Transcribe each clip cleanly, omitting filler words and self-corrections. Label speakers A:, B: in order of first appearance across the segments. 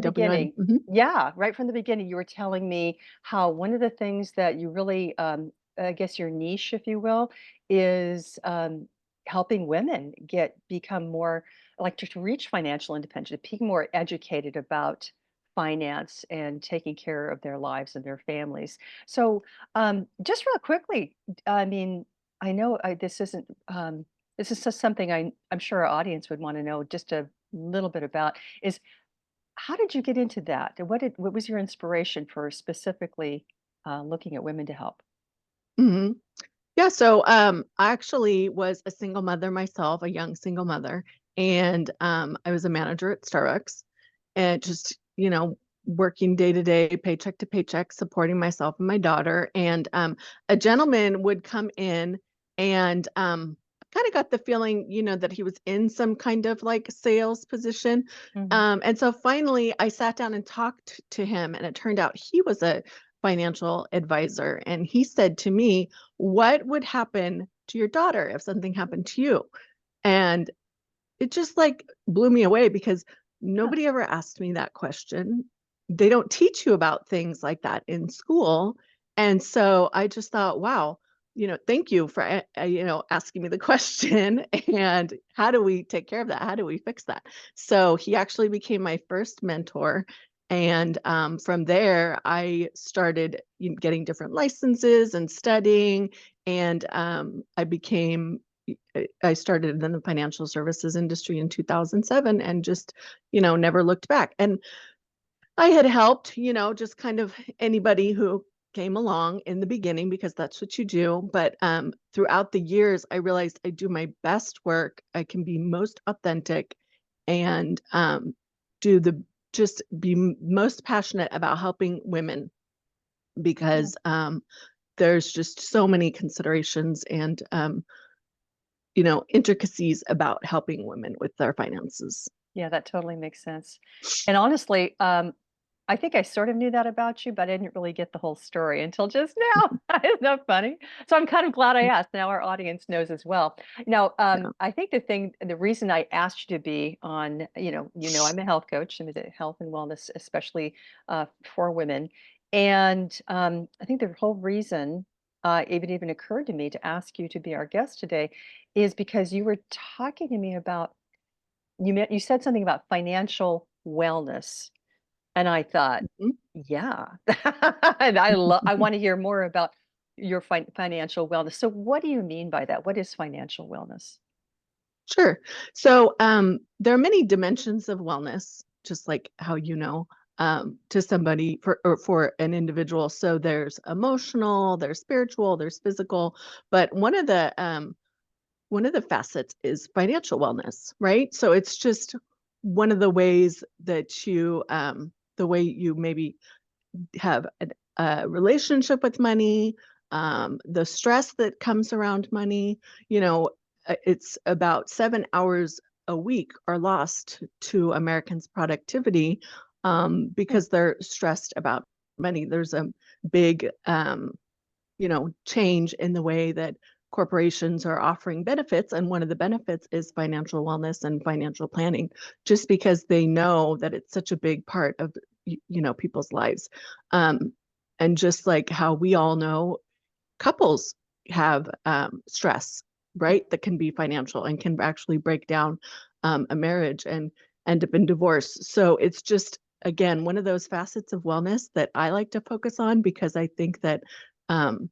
A: WN.
B: beginning, yeah, right from the beginning, you were telling me how one of the things that you really, I guess your niche, if you will, is helping women become more like to reach financial independence, being more educated about finance and taking care of their lives and their families. So, just real quickly, I mean, I know this isn't. This is just something I'm sure our audience would want to know just a little bit about. Is how did you get into that? And what was your inspiration for specifically, looking at women to help?
A: hmm Yeah, so I actually was a single mother myself, a young single mother, and I was a manager at Starbucks, and just working day to day, paycheck to paycheck, supporting myself and my daughter. And a gentleman would come in, and kind of got the feeling, that he was in some kind of like sales position.
B: Mhm.
A: And so finally, I sat down and talked to him, and it turned out he was a financial advisor, and he said to me, what would happen to your daughter if something happened to you? And it just like blew me away because
B: Yeah.
A: nobody ever asked me that question. They don't teach you about things like that in school. And so I just thought, wow, thank you for asking me the question. And how do we take care of that? How do we fix that? So he actually became my first mentor. And from there, I started getting different licenses and studying. And I started in the financial services industry in 2007 and just, never looked back. And I had helped, just kind of anybody who came along in the beginning because that's what you do. But throughout the years, I realized I do my best work. I can be most authentic and do the just be most passionate about helping women
B: Yeah.
A: because there's just so many considerations and intricacies about helping women with their finances.
B: Yeah, that totally makes sense. And honestly, I think I sort of knew that about you, but I didn't really get the whole story until just now. Isn't that funny? So I'm kind of glad I asked. Now our audience knows as well. Now,
A: Yeah.
B: I think the reason I asked you to be on, I'm a health coach. I'm a health and wellness, especially for women. And I think the whole reason it even occurred to me to ask you to be our guest today is because you were talking to me about you said something about financial wellness, and I thought,
A: Mhm.
B: "Yeah." And I wanna hear more about your financial wellness. So what do you mean by that? What is financial wellness?
A: Sure. So there are many dimensions of wellness, just like how to somebody for an individual. So there's emotional, there's spiritual, there's physical, but one of the facets is financial wellness, right? So it's just one of the ways that the way you maybe have a relationship with money, the stress that comes around money. It's about 7 hours a week are lost to Americans' productivity
B: Hmm.
A: because they're stressed about money. There's a big change in the way that corporations are offering benefits. And one of the benefits is financial wellness and financial planning, just because they know that it's such a big part of, people's lives. Um, and just like how we all know, couples have stress, right? That can be financial and can actually break down a marriage and end up in divorce. So it's just, again, one of those facets of wellness that I like to focus on because I think that um,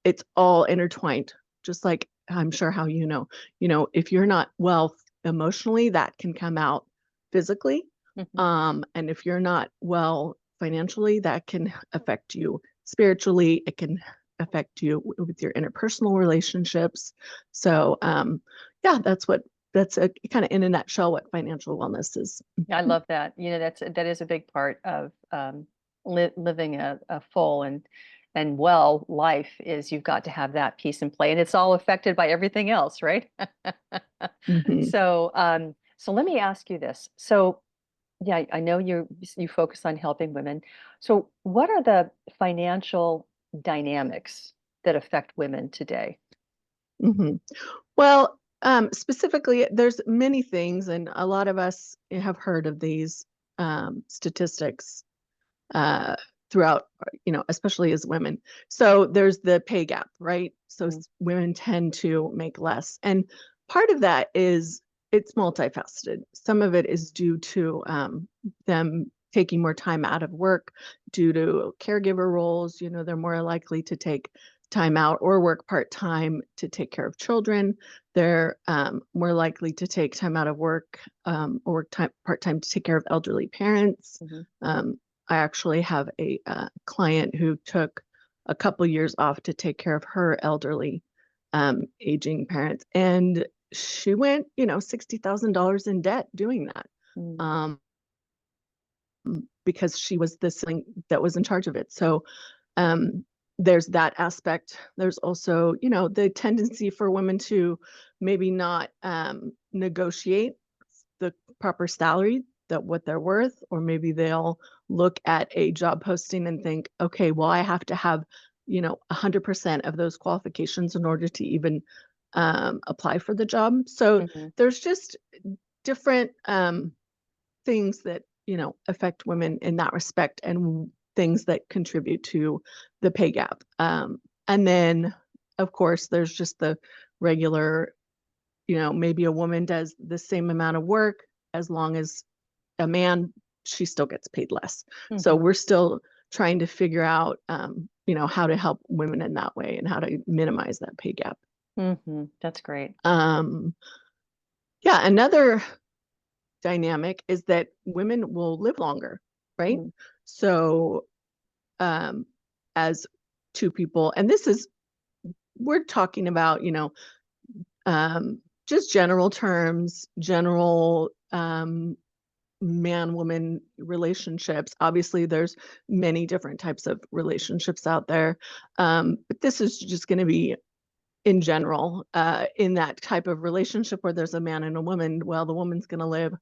A: it's all intertwined, just like I'm sure how if you're not well emotionally, that can come out physically.
B: Mhm.
A: And if you're not well financially, that can affect you spiritually. It can affect you with your interpersonal relationships. So, yeah, that's a kind of in a nutshell what financial wellness is.
B: I love that. That is a big part of living a full and well life is you've got to have that peace and play, and it's all affected by everything else, right?
A: Mhm.
B: So let me ask you this. So yeah, I know you focus on helping women. So what are the financial dynamics that affect women today?
A: Mhm. Well, specifically, there's many things, and a lot of us have heard of these. statistics uh, throughout, especially as women. So there's the pay gap, right? So
B: Mm.
A: women tend to make less. And part of that is it's multifaceted. Some of it is due to them taking more time out of work due to caregiver roles. They're more likely to take time out or work part-time to take care of children. They're more likely to take time out of work or work part-time to take care of elderly parents.
B: Mhm.
A: I actually have a client who took a couple years off to take care of her elderly aging parents, and she went, $60,000 in debt doing that.
B: Mm.
A: Um, because she was the sibling that was in charge of it. So um, there's that aspect. There's also, the tendency for women to maybe not negotiate the proper salary that what they're worth, or maybe they'll look at a job posting and think, okay, well, I have to have, 100% of those qualifications in order to even apply for the job. So
B: Mhm.
A: there's just different things that affect women in that respect, and things that contribute to the pay gap. And then of course there's just the regular, maybe a woman does the same amount of work as long as a man, she still gets paid less. So
B: Mhm.
A: we're still trying to figure out how to help women in that way and how to minimize that pay gap.
B: Mhm. That's great.
A: um yeah, another dynamic is that women will live longer, right?
B: Mm.
A: So, um, as two people, and this is, we're talking about, just general terms, general man woman relationships. Obviously, there's many different types of relationships out there. But this is just going to be in general, in that type of relationship where there's a man and a woman. Well, the woman's going to live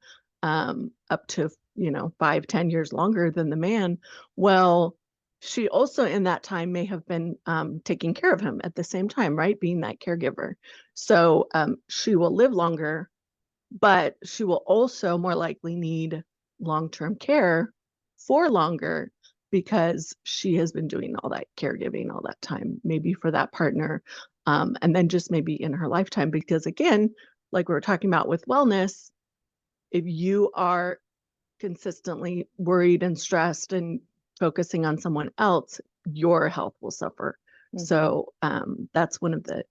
A: up to 5-10 years longer than the man. Well, she also in that time may have been taking care of him at the same time, right, being that caregiver. So she will live longer, but she will also more likely need long-term care for longer, because she has been doing all that caregiving all that time, maybe for that partner, and then just maybe in her lifetime. Because again, like we were talking about with wellness, if you are consistently worried and stressed and focusing on someone else, your health will suffer.
B: Mhm.
A: So that's one of the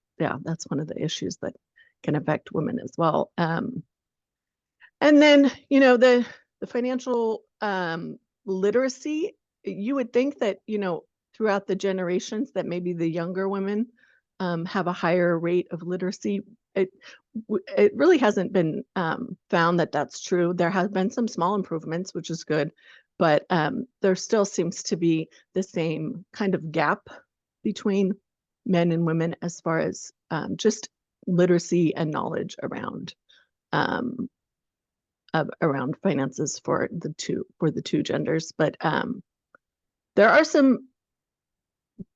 A: issues that can affect women as well. And then, the financial literacy, you would think that, throughout the generations that maybe the younger women have a higher rate of literacy. It it really hasn't been found that that's true. There have been some small improvements, which is good, but there still seems to be the same kind of gap between men and women as far as just literacy and knowledge um, around finances for the two genders. But there are some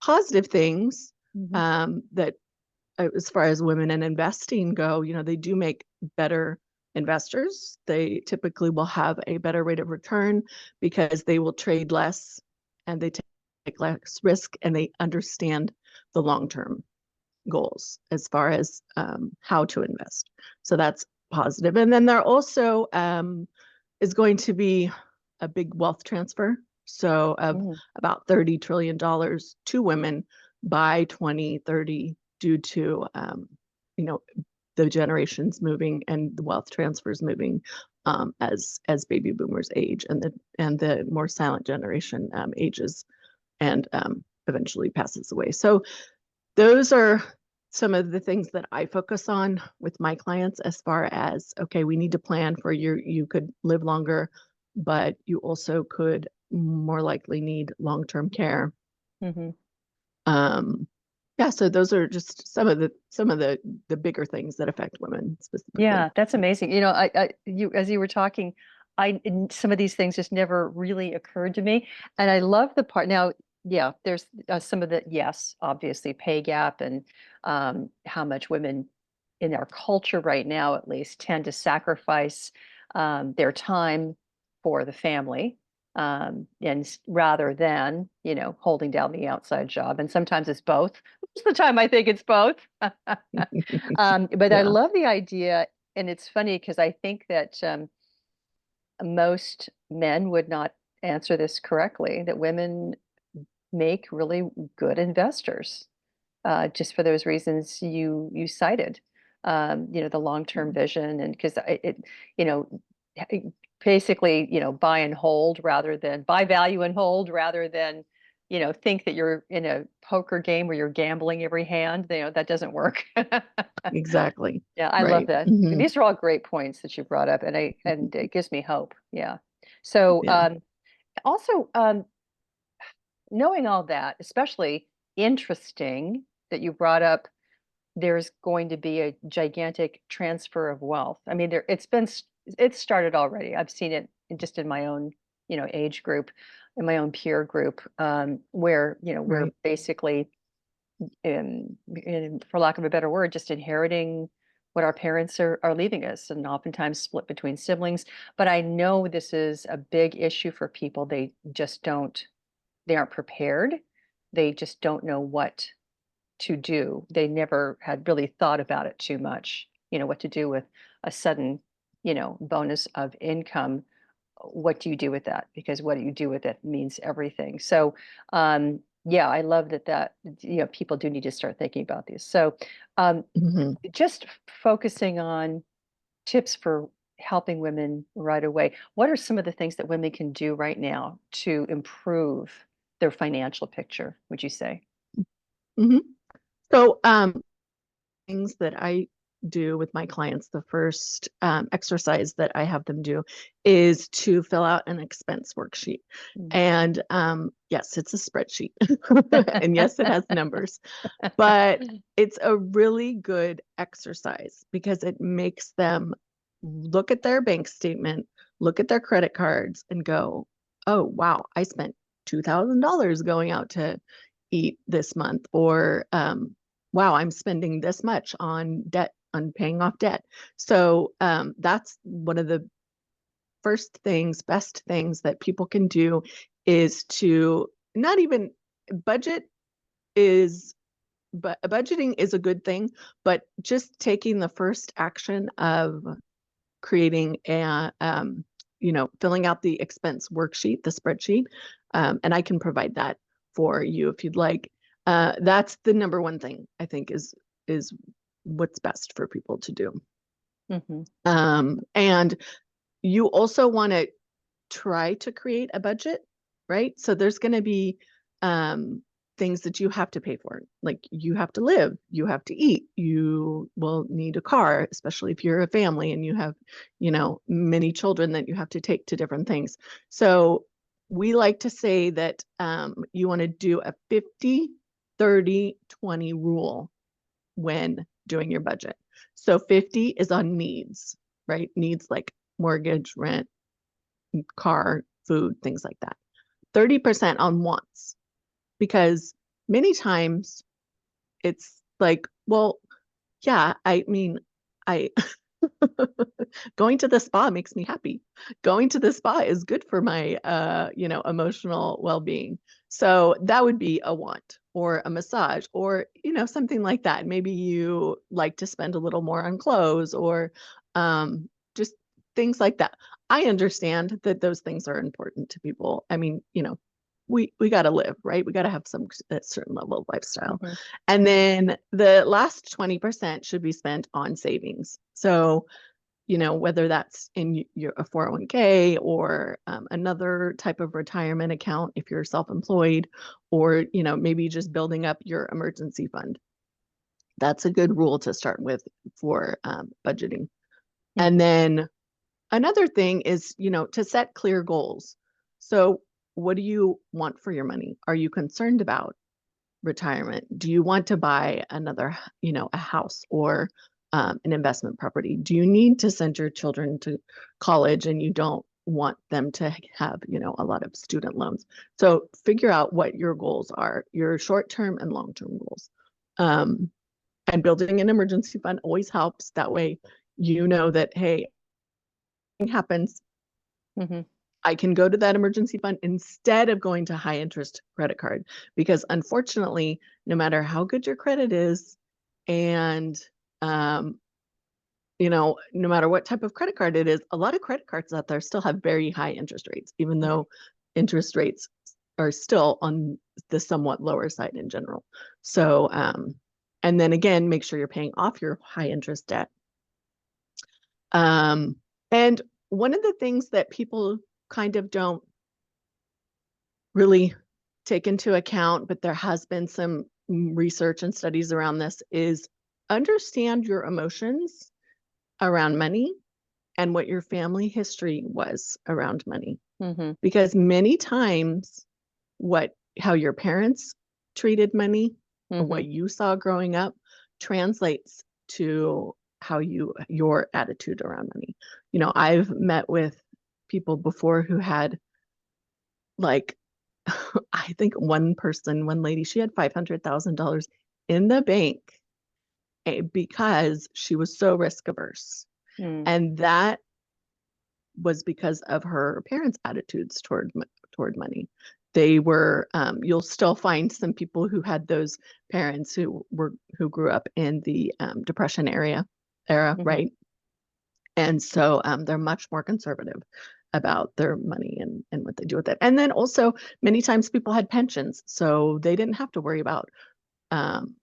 A: positive things
B: Mhm.
A: that, as far as women and investing go, they do make better investors. They typically will have a better rate of return because they will trade less, and they take less risk, and they understand the long-term goals as far as how to invest. So that's positive. And then there also is going to be a big wealth transfer. So of
B: Mm.
A: about $30 trillion to women by 2030, due to the generations moving and the wealth transfers moving, as baby boomers age, and the more silent generation ages and eventually passes away. So those are some of the things that I focus on with my clients, as far as, okay, we need to plan for you could live longer, but you also could more likely need long-term care.
B: Mhm.
A: Um, yeah, so those are just some of the bigger things that affect women specifically.
B: Yeah, that's amazing. As you were talking, some of these things just never really occurred to me, and I love the part now. Yeah, there's some of the yes, obviously pay gap and how much women in our culture right now, at least, tend to sacrifice their time for the family, rather than, holding down the outside job. And sometimes it's both. Most of the time, I think it's both. But I
A: Yeah.
B: love the idea, and it's funny because I think that most men would not answer this correctly, that women make really good investors, just for those reasons you cited. The long-term vision, and because you know, h- basically, buy and hold rather than buy value and hold rather than, think that you're in a poker game where you're gambling every hand. That doesn't work.
A: Exactly.
B: Yeah, I love
A: Right.
B: that.
A: Hmm.
B: These are all great points that you brought up, and it gives me hope. Yeah. So,
A: Yeah.
B: also, knowing all that, especially interesting that you brought up, there's going to be a gigantic transfer of wealth. I mean, it's started already. I've seen it just in my own, age group, in my own peer group, where, we're
A: Right.
B: basically, for lack of a better word, just inheriting what our parents are leaving us, and oftentimes split between siblings. But I know this is a big issue for people. They aren't prepared. They just don't know what to do. They never had really thought about it too much, what to do with a sudden, bonus of income. What do you do with that? Because what do you do with it means everything. So, yeah, I love that, people do need to start thinking about these. So, um,
A: Hmm.
B: just focusing on tips for helping women right away. What are some of the things that women can do right now to improve their financial picture, would you say?
A: Hmm. So, things that I do with my clients, the first exercise that I have them do is to fill out an expense worksheet.
B: Mm.
A: And yes, it's a spreadsheet. And yes, it has numbers, but it's a really good exercise because it makes them look at their bank statement, look at their credit cards, and go, oh, wow, I spent $2,000 going out to eat this month. Or, wow, I'm spending this much on debt, on paying off debt. So that's one of the first things, best things that people can do is to not even budget is, but budgeting is a good thing, but just taking the first action of creating a, filling out the expense worksheet, the spreadsheet, and I can provide that for you if you'd like. That's the number one thing I think is what's best for people to do.
B: Mhm.
A: And you also want to try to create a budget, right? So there's going to be things that you have to pay for. Like you have to live, you have to eat, you will need a car, especially if you're a family and you have, many children that you have to take to different things. So we like to say that you want to do a 50-30-20 rule when doing your budget. So 50 is on needs, right? Needs like mortgage, rent, car, food, things like that. 30% on wants, because many times it's like, well, yeah, I mean, I going to the spa makes me happy. Going to the spa is good for my emotional well-being. So that would be a want, or a massage, or something like that. Maybe you like to spend a little more on clothes, or just things like that. I understand that those things are important to people. I mean, we got to live, right? We got to have a certain level of lifestyle.
B: Mhm.
A: And then the last 20% should be spent on savings. So, whether that's in your a 401k, or another type of retirement account if you're self-employed, or maybe just building up your emergency fund. That's a good rule to start with for budgeting. And
B: Mhm.
A: then another thing is, to set clear goals. So what do you want for your money? Are you concerned about retirement? Do you want to buy another, a house, or an investment property? Do you need to send your children to college and you don't want them to have, a lot of student loans? So figure out what your goals are, your short-term and long-term goals. And building an emergency fund always helps. That way, that, hey, happens,
B: Mhm.
A: I can go to that emergency fund instead of going to high interest credit card. Because unfortunately, no matter how good your credit is, and um, no matter what type of credit card it is, a lot of credit cards out there still have very high interest rates, even though interest rates are still on the somewhat lower side in general. So, and then again, make sure you're paying off your high interest debt. Um, and one of the things that people kind of don't really take into account, but there has been some research and studies around this, is understand your emotions around money and what your family history was around money.
B: Mm-hmm.
A: Because many times how your parents treated money or
B: Mm-hmm.
A: what you saw growing up translates to how your attitude around money. I've met with people before who had, like, I think one lady, she had $500,000 in the bank, because she was so risk averse.
B: Mm.
A: And that was because of her parents' attitudes toward money. They were, you'll still find some people who had those parents who grew up in the Depression era,
B: Mm-hmm.
A: right? And so they're much more conservative about their money and what they do with it. And then also many times people had pensions, so they didn't have to worry about um,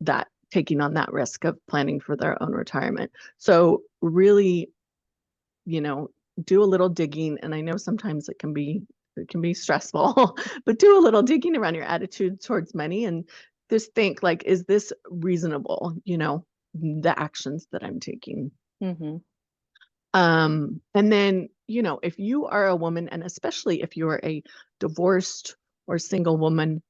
A: that taking on that risk of planning for their own retirement. So really, you know, do a little digging. And I know sometimes it can be stressful, but do a little digging around your attitude towards money and just think, like, is this reasonable? The actions that I'm taking.
B: Mm-hmm.
A: And then, if you are a woman, and especially if you are a divorced or single woman,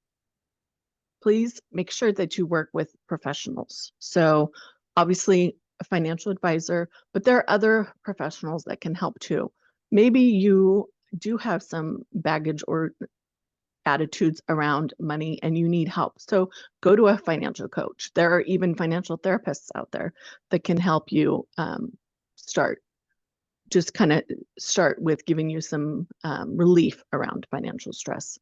A: please make sure that you work with professionals. So, obviously, a financial advisor, but there are other professionals that can help too. Maybe you do have some baggage or attitudes around money and you need help. So, go to a financial coach. There are even financial therapists out there that can help you start. Just kind of start with giving you some relief around financial stress.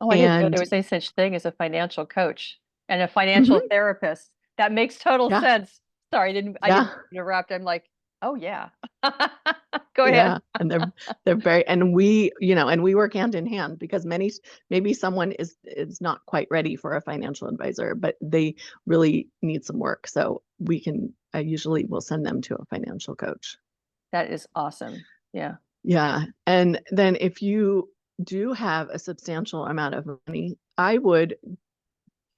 B: Oh, I didn't know
A: And
B: there was any such thing as a financial coach and a financial
A: mhm,
B: therapist. That makes total
A: yeah,
B: sense. Sorry, I didn't
A: yeah.
B: interrupt. I'm like, oh yeah. Go ahead.
A: Yeah, and they're very, and we work hand in hand, because maybe someone is not quite ready for a financial advisor, but they really need some work. So I usually will send them to a financial coach.
B: That is awesome. Yeah.
A: Yeah, and then if you do have a substantial amount of money,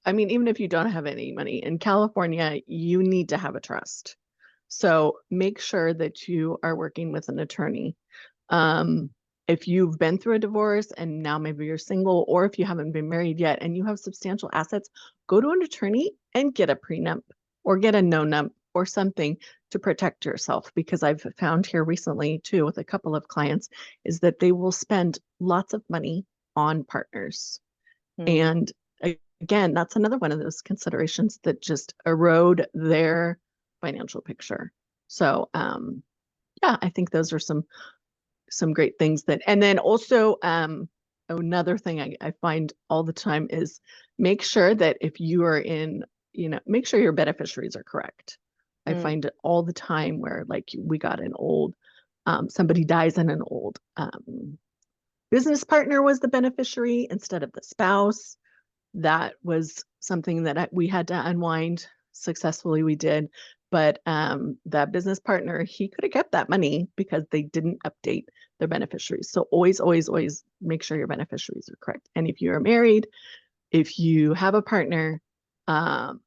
A: even if you don't have any money in California, you need to have a trust. So make sure that you are working with an attorney. Um, if you've been through a divorce and now maybe you're single, or if you haven't been married yet and you have substantial assets, go to an attorney and get a prenup or get a no-nup or something to protect yourself. Because I've found here recently too with a couple of clients is that they will spend lots of money on partners.
B: Mm.
A: And again, that's another one of those considerations that just erode their financial picture. So, yeah, I think those are some great things and then also, another thing I find all the time is make sure that if you are make sure your beneficiaries are correct. I
B: Mm.
A: find it all the time where, like, we got somebody dies and an old business partner was the beneficiary instead of the spouse. That was something that we had to unwind successfully. We did. But that business partner, he could have kept that money because they didn't update their beneficiaries. So always, always, always make sure your beneficiaries are correct. And if you're married, if you have a partner, um,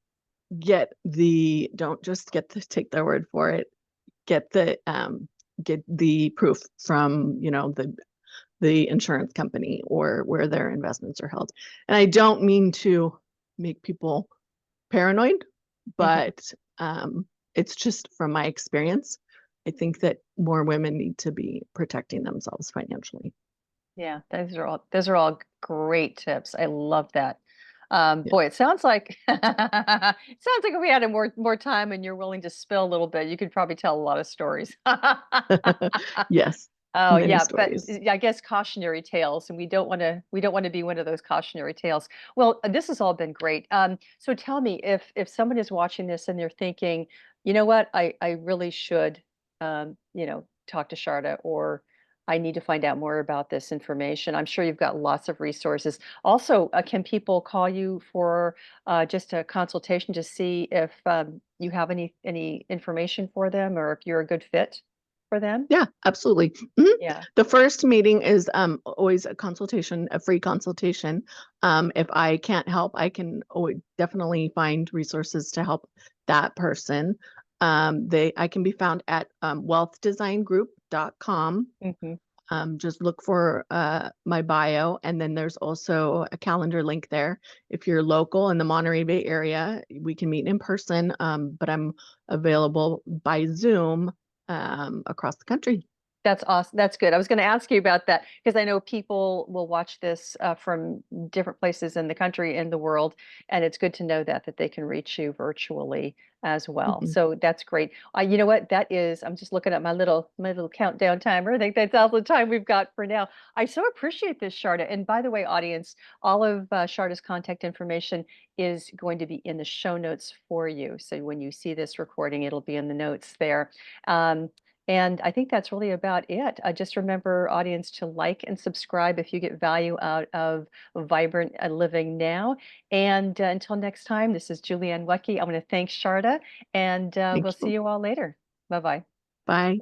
A: don't just take their word for it. Get the proof from, the insurance company or where their investments are held. And I don't mean to make people paranoid,
B: Mhm.
A: but it's just from my experience. I think that more women need to be protecting themselves financially.
B: Yeah, those are all great tips. I love that.
A: Yeah.
B: Boy, it sounds like it sounds like if we had a more time and you're willing to spill a little bit, you could probably tell a lot of stories.
A: Yes.
B: Oh
A: many
B: yeah, but
A: stories.
B: I guess cautionary tales, and we don't want to be one of those cautionary tales. Well, this has all been great. So tell me if someone is watching this and they're thinking, you know what, I really should, talk to Sharda, or I need to find out more about this information. I'm sure you've got lots of resources. Also, can people call you for just a consultation to see if you have any information for them, or if you're a good fit for them?
A: Yeah, absolutely. Mhm.
B: Yeah.
A: The first meeting is always a consultation, a free consultation. If I can't help, I can always definitely find resources to help that person. I can be found at wealthdesigngroup.com.
B: Mhm.
A: Just look for my bio, and then there's also a calendar link there. If you're local in the Monterey Bay area, we can meet in person, but I'm available by Zoom across the country.
B: That's awesome. That's good. I was going to ask you about that because I know people will watch this from different places in the country and the world, and it's good to know that they can reach you virtually as well.
A: Mhm.
B: So that's great. You know what? That is. I'm just looking at my little countdown timer. I think that's all the time we've got for now. I so appreciate this, Sharda. And by the way, audience, all of Sharda's contact information is going to be in the show notes for you. So when you see this recording, it'll be in the notes there. Um, and I think that's really about it. Just remember, audience, to like and subscribe if you get value out of Vibrant Living Now. And until next time, this is Julianne Lucky. I want to thank Sharda, and
A: Thank
B: we'll see
A: you.
B: you all later. Bye bye.
A: Bye.